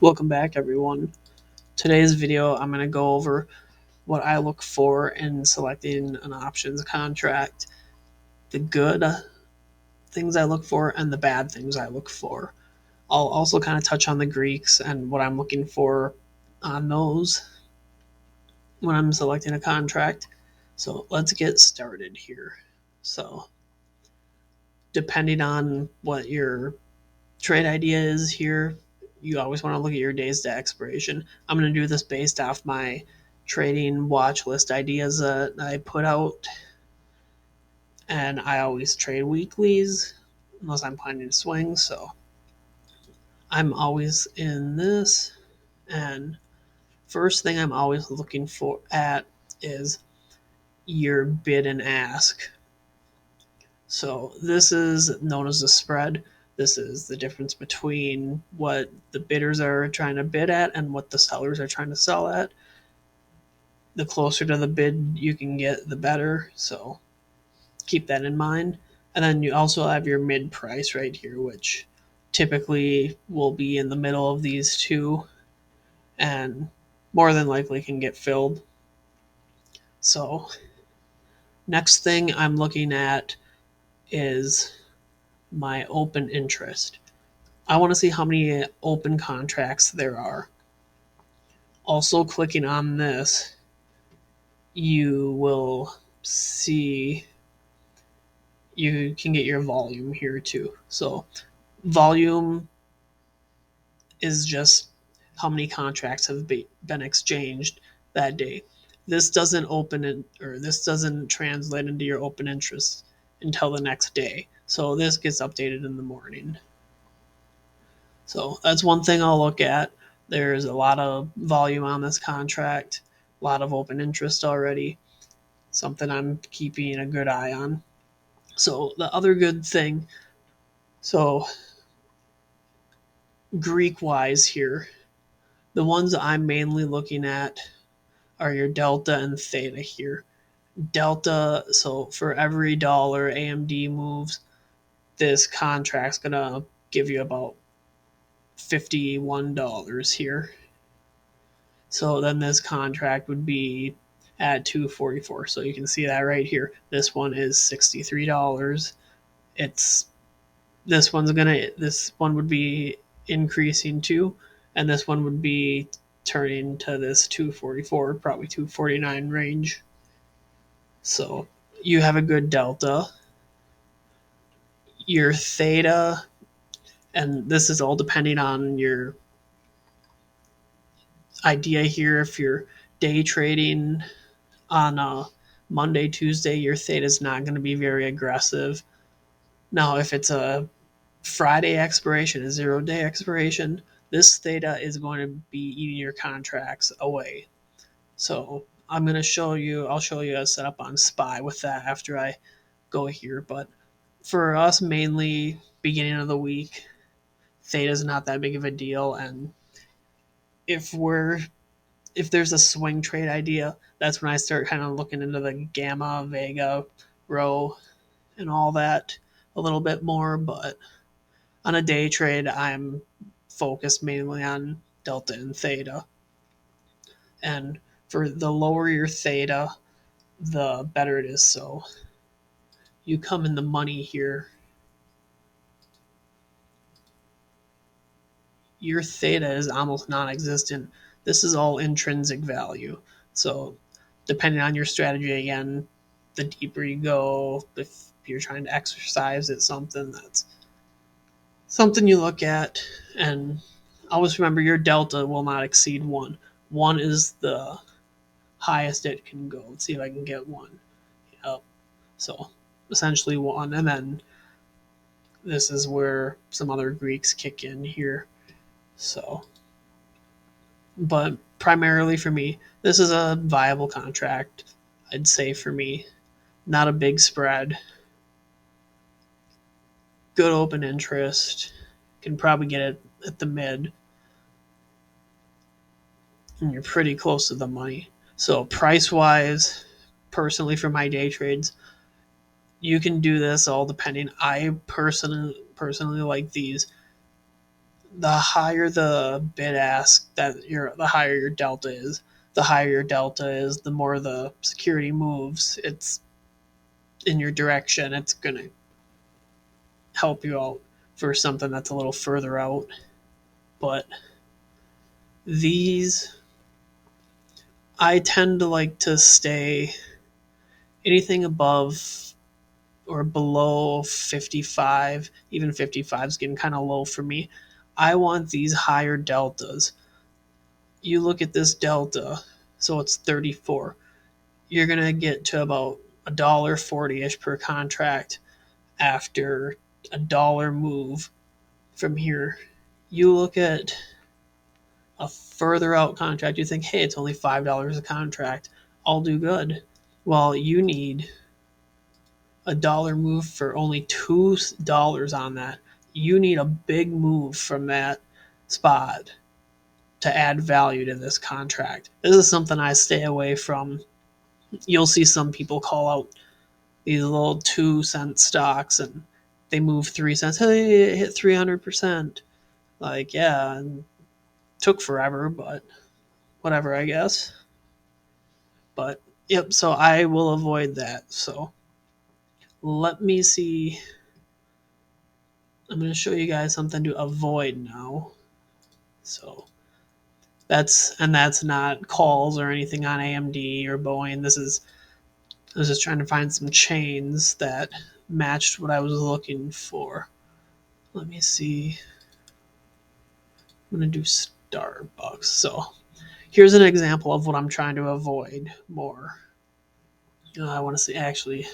Welcome back, everyone. Today's video, I'm going to go over what I look for in selecting an options contract, the good things I look for, and the bad things I look for. I'll also kind of touch on the Greeks and what I'm looking for on those when I'm selecting a contract. So let's get started here. So, depending on what your trade idea is here, you always want to look at your days to expiration. I'm going to do this based off my trading watch list ideas that I put out, and I always trade weeklies unless I'm planning to swing. So I'm always in this, and first thing I'm always looking for at is your bid and ask. So this is known as the spread. This is the difference between what the bidders are trying to bid at and what the sellers are trying to sell at. The closer to the bid you can get, the better. So keep that in mind. And then you also have your mid price right here, which typically will be in the middle of these two and more than likely can get filled. So, next thing I'm looking at is my open interest. I want to see how many open contracts there are. Also, clicking on this, you will see you can get your volume here too. So, volume is just how many contracts have been exchanged that day. This doesn't open it, or this doesn't translate into your open interest until the next day. So, this gets updated in the morning. So that's one thing I'll look at. There's a lot of volume on this contract, a lot of open interest already, something I'm keeping a good eye on. So the other good thing, so Greek wise here, the ones I'm mainly looking at are your delta and theta here. Delta, so for every dollar AMD moves, this contract's gonna give you about $51 here. So then this contract would be at 244. So you can see that right here. This one is $63. It's this one would be increasing too, and this one would be turning to this 244, probably 249 range. So you have a good delta. Your theta, and this is all depending on your idea here. If you're day trading on a Monday, Tuesday, your theta is not going to be very aggressive. Now, if it's a Friday expiration, a 0 day expiration, this theta is going to be eating your contracts away. So I'll show you a setup on SPY with that after I go here. But for us, mainly beginning of the week, theta is not that big of a deal. And if we're if there's a swing trade idea, that's when I start kind of looking into the gamma, vega, rho, and all that a little bit more. But on a day trade, I'm focused mainly on delta and theta. And for the lower your theta, the better it is. So you come in the money here. Your theta is almost non existent. This is all intrinsic value. So depending on your strategy, again, the deeper you go, if you're trying to exercise, it's something that's something you look at. And always remember your delta will not exceed 1. 1 is the highest it can go. Let's see if I can get 1. Yep. So essentially 1. And then this is where some other Greeks kick in here. So, but primarily for me, this is a viable contract, I'd say for me. Not a big spread, good open interest, can probably get it at the mid, and you're pretty close to the money. So, price wise, personally for my day trades, you can do this all depending. I personally like these the higher the bid ask the higher your delta is. The higher your delta is, the more the security moves. It's in your direction. It's gonna help you out for something that's a little further out. But these, I tend to like to stay anything above or below 55. Even 55 is getting kind of low for me. I want these higher deltas. You look at this delta, so it's 34. You're gonna get to about $1.40 ish per contract after a dollar move from here. You look at a further out contract, you think, hey, it's only $5 a contract. I'll do good. Well, you need a dollar move for only $2 on that. You need a big move from that spot to add value to this contract. This is something I stay away from. You'll see some people call out these little 2 cent stocks and they move 3 cents. Hey, it hit 300%. Like, yeah, and took forever, but whatever, I guess. But yep, so I will avoid that. So let me see. I'm going to show you guys something to avoid now. So that's not calls or anything on AMD or Boeing. I was just trying to find some chains that matched what I was looking for. Let me see. I'm going to do Starbucks. So here's an example of what I'm trying to avoid more. I want to see, actually, I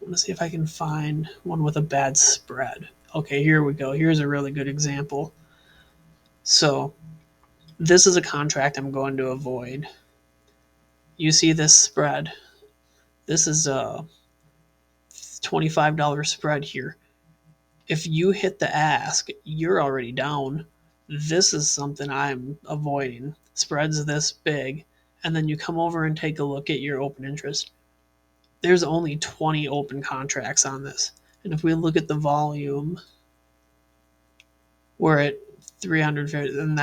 want to see if I can find one with a bad spread. Okay, here we go. Here's a really good example. So this is a contract I'm going to avoid. You see this spread. This is a $25 spread here. If you hit the ask, you're already down. This is something I'm avoiding. Spreads this big, and then you come over and take a look at your open interest. There's only 20 open contracts on this. And if we look at the volume, we're at 350, and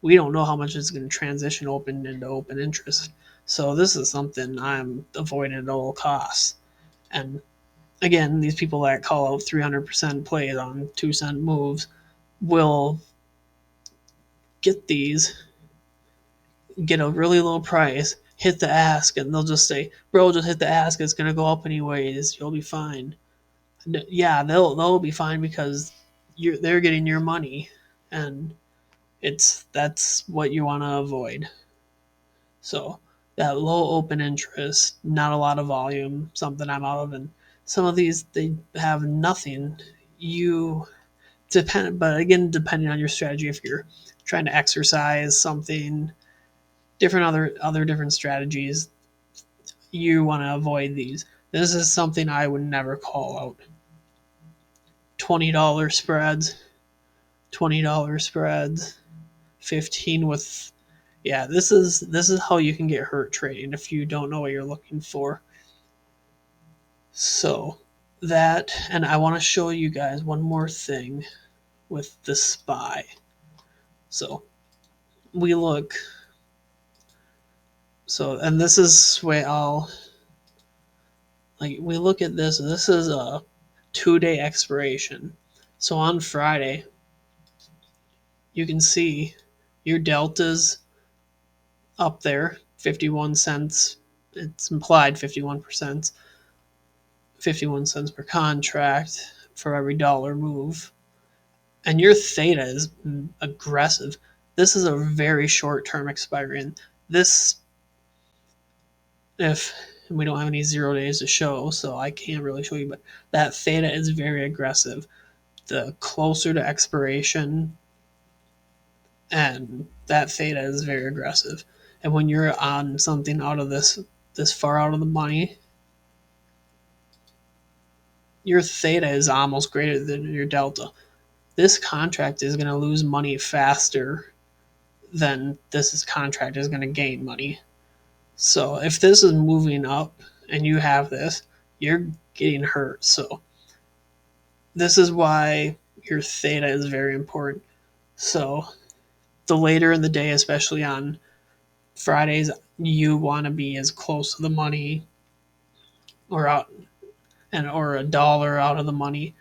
we don't know how much it's going to transition open into open interest. So this is something I'm avoiding at all costs. And again, these people that call out 300% plays on 2 cent moves will get a really low price, hit the ask, and they'll just say, "Bro, just hit the ask. It's gonna go up anyways. You'll be fine." Yeah, they'll be fine because they're getting your money, and that's what you want to avoid. So that low open interest, not a lot of volume, something I'm out of, and some of these they have nothing. You but again, depending on your strategy, if you're trying to exercise something, different other different strategies, you want to avoid these. This is something I would never call out. $20 spreads, $20 spreads, 15 with, yeah, this is how you can get hurt trading if you don't know what you're looking for. So that, and I want to show you guys one more thing with the SPY. So we look, so, and this is where we look at this. This is a 2-day expiration. So on Friday, you can see your deltas up there, 51 cents. It's implied 51%, 51 cents per contract for every dollar move. And your theta is aggressive. This is a very short term expiry. And this, if we don't have any 0 days to show, so I can't really show you, but that theta is very aggressive. The closer to expiration, and that theta is very aggressive. And when you're on something out of this far out of the money, your theta is almost greater than your delta. This contract is going to lose money faster than this contract is going to gain money. So if this is moving up and you have this, you're getting hurt. So this is why your theta is very important. So the later in the day, especially on Fridays, you want to be as close to the money or out or a dollar out of the money.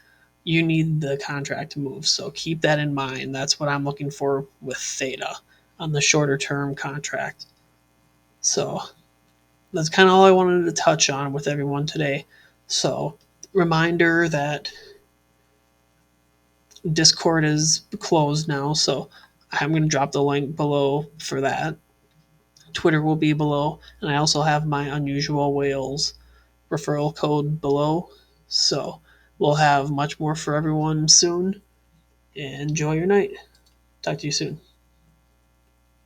You need the contract to move. So keep that in mind. That's what I'm looking for with theta on the shorter term contract. So that's kind of all I wanted to touch on with everyone today. So reminder that Discord is closed now, so I'm going to drop the link below for that. Twitter will be below, and I also have my Unusual Whales referral code below. So we'll have much more for everyone soon. Enjoy your night. Talk to you soon.